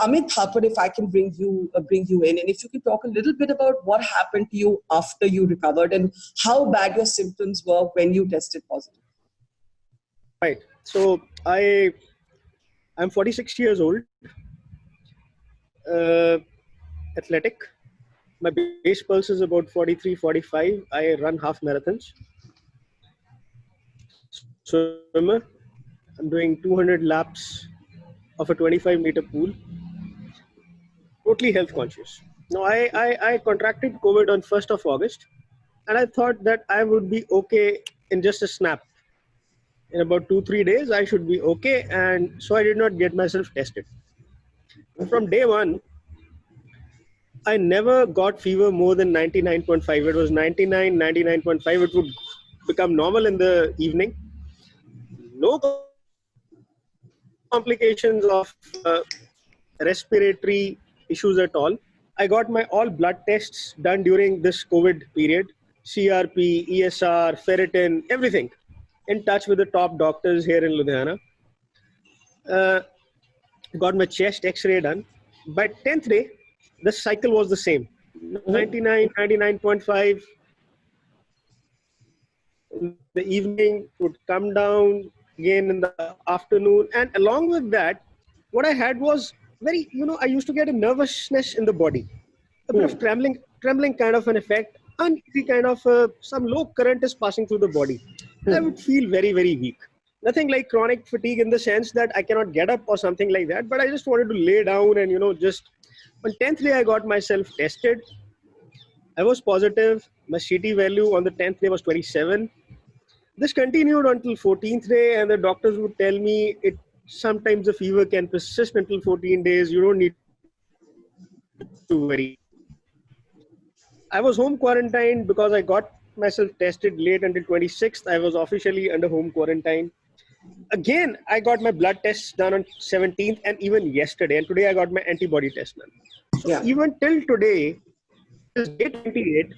Amit Thapar, if I can bring you in, and if you can talk a little bit about what happened to you after you recovered and how bad your symptoms were when you tested positive. Right. So I'm 46 years old, athletic. My base pulse is about 43, 45. I run half marathons. Swimmer. I'm doing 200 laps of a 25-meter pool. Totally health conscious. Now, I contracted COVID on 1st of August, and I thought that I would be okay in just a snap. In about 2-3 days, I should be okay, and so I did not get myself tested. From day one, I never got fever more than 99.5. It was 99, 99.5. It would become normal in the evening. No complications of respiratory issues at all. I got my all blood tests done during this COVID period. CRP, ESR, ferritin, everything. In touch with the top doctors here in Ludhiana. Got my chest x-ray done. By 10th day, the cycle was the same. 99, 99.5. In the evening would come down again in the afternoon. And along with that, what I had was very, I used to get a nervousness in the body. A bit of trembling kind of an effect. Uneasy kind of, some low current is passing through the body. I would feel very, very weak. Nothing like chronic fatigue in the sense that I cannot get up or something like that, but I just wanted to lay down and, just on 10th day, I got myself tested. I was positive. My CT value on the 10th day was 27. This continued until 14th day, and the doctors would tell me sometimes the fever can persist until 14 days. You don't need to worry. I was home quarantined because I got myself tested late until 26th. I was officially under home quarantine. Again, I got my blood tests done on 17th and even yesterday. And today I got my antibody test done. So even till today, this day 28,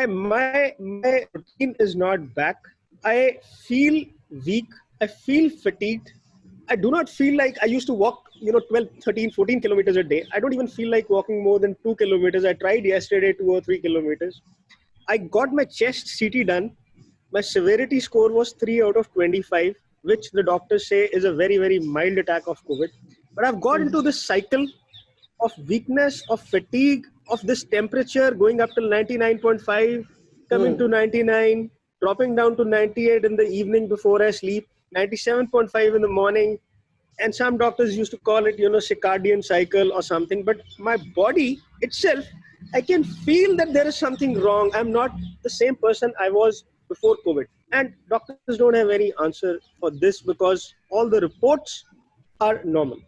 my routine is not back. I feel weak. I feel fatigued. I do not feel like I used to walk, 12, 13, 14 kilometers a day. I don't even feel like walking more than 2 kilometers. I tried yesterday 2 or 3 kilometers. I got my chest CT done. My severity score was 3 out of 25, which the doctors say is a very, very mild attack of COVID. But I've got into this cycle of weakness, of fatigue, of this temperature going up to 99.5, coming to 99, dropping down to 98 in the evening before I sleep, 97.5 in the morning. And some doctors used to call it, circadian cycle or something. But my body itself, I can feel that there is something wrong. I'm not the same person I was before COVID. And doctors don't have any answer for this because all the reports are normal.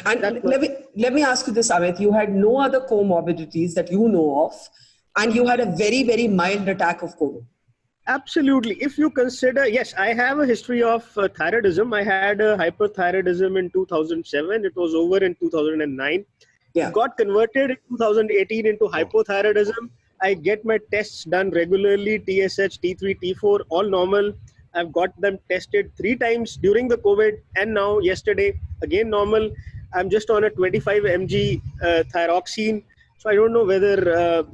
And let me ask you this, Amit. You had no other comorbidities that you know of, and you had a very, very mild attack of COVID. Absolutely. If you consider, yes, I have a history of thyroidism. I had a hyperthyroidism in 2007. It was over in 2009. Yeah. It got converted in 2018 into hypothyroidism. I get my tests done regularly, TSH, T3, T4, all normal. I've got them tested 3 times during the COVID and now yesterday, again normal. I'm just on a 25 mg thyroxine. So I don't know whether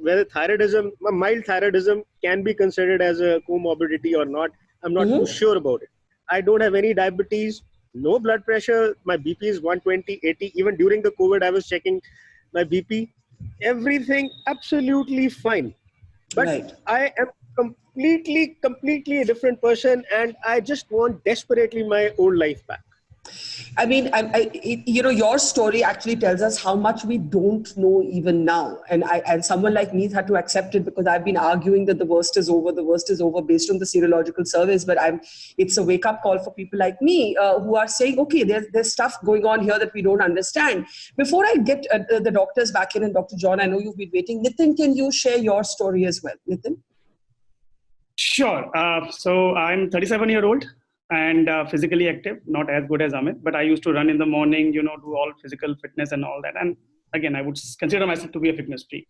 whether thyroidism, mild thyroidism can be considered as a comorbidity or not. I'm not too sure about it. I don't have any diabetes, no blood pressure. My BP is 120, 80. Even during the COVID, I was checking my BP. Everything absolutely fine. But I am completely a different person, and I just want desperately my old life back. I mean, your story actually tells us how much we don't know even now. And someone like me had to accept it because I've been arguing that the worst is over based on the serological surveys. But it's a wake-up call for people like me who are saying, okay, there's stuff going on here that we don't understand. Before I get the doctors back in, and Dr. John, I know you've been waiting. Nitin, can you share your story as well? Nitin? Sure. So I'm 37-year-old. And physically active, not as good as Amit, but I used to run in the morning, do all physical fitness and all that. And again, I would consider myself to be a fitness freak.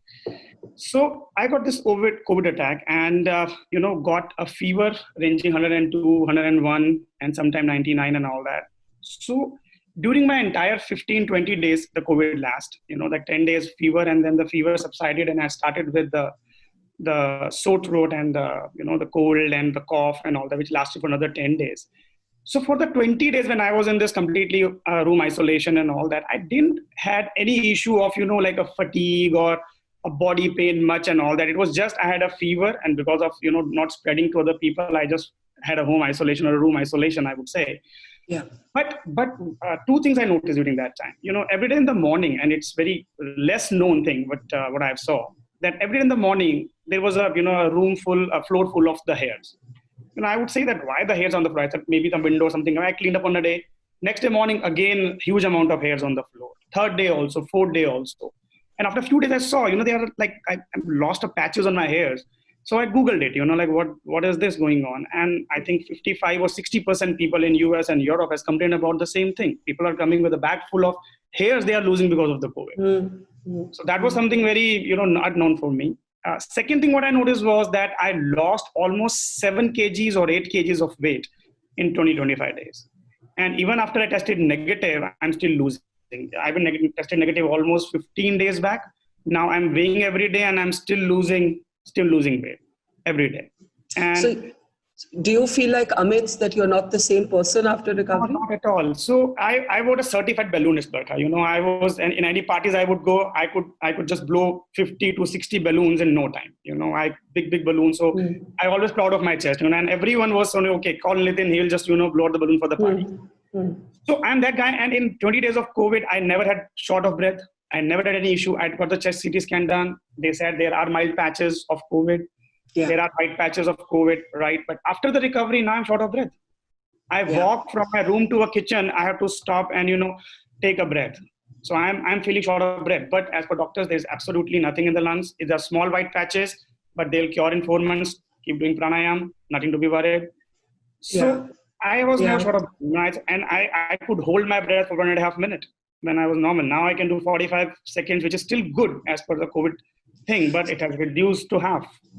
So I got this COVID attack and, got a fever ranging 102, 101, and sometime 99 and all that. So during my entire 15, 20 days, the COVID last, like 10 days fever, and then the fever subsided, and I started with the sore throat and the cold and the cough and all that, which lasted for another 10 days. So for the 20 days when I was in this completely room isolation and all that, I didn't had any issue of, like a fatigue or a body pain much and all that. It was just, I had a fever, and because of, not spreading to other people, I just had a home isolation or a room isolation, I would say. Yeah. But two things I noticed during that time, every day in the morning, and it's very less known thing, but what I saw, that every day in the morning, there was a floor full of the hairs. I would say that why the hairs on the floor? I thought maybe the window or something. I cleaned up on a day. Next day morning, again, huge amount of hairs on the floor. Third day also, fourth day also. And after a few days, I saw, they are like, I lost a patches on my hairs. So I Googled it, like what is this going on? And I think 55 or 60% people in US and Europe has complained about the same thing. People are coming with a bag full of hairs they are losing because of the COVID. Mm-hmm. So that was something very, not known for me. Second thing what I noticed was that I lost almost 7 kgs or 8 kgs of weight in 20-25 days. And even after I tested negative, I'm still losing. I've been tested negative almost 15 days back. Now I'm weighing every day and I'm still losing weight every day. And so do you feel like, Amit, that you're not the same person after recovery? Not at all. So I was a certified balloonist, Bertha. I was, in any parties I would go, I could just blow 50 to 60 balloons in no time. I big balloons. So I always proud of my chest, and everyone was saying, okay, call Nitin, he'll just, blow the balloon for the party. So I'm that guy. And in 20 days of COVID, I never had short of breath. I never had any issue. I got the chest CT scan done. They said there are mild patches of COVID. Yeah. There are white patches of COVID, right? But after the recovery, now I'm short of breath. I walk from my room to a kitchen. I have to stop and, take a breath. So I'm feeling short of breath. But as per doctors, there's absolutely nothing in the lungs. It's a small white patches, but they'll cure in 4 months. Keep doing pranayam, nothing to be worried. So I was now short of breath, and I could hold my breath for 1.5 minutes when I was normal. Now I can do 45 seconds, which is still good as per the COVID thing, but it has reduced to half.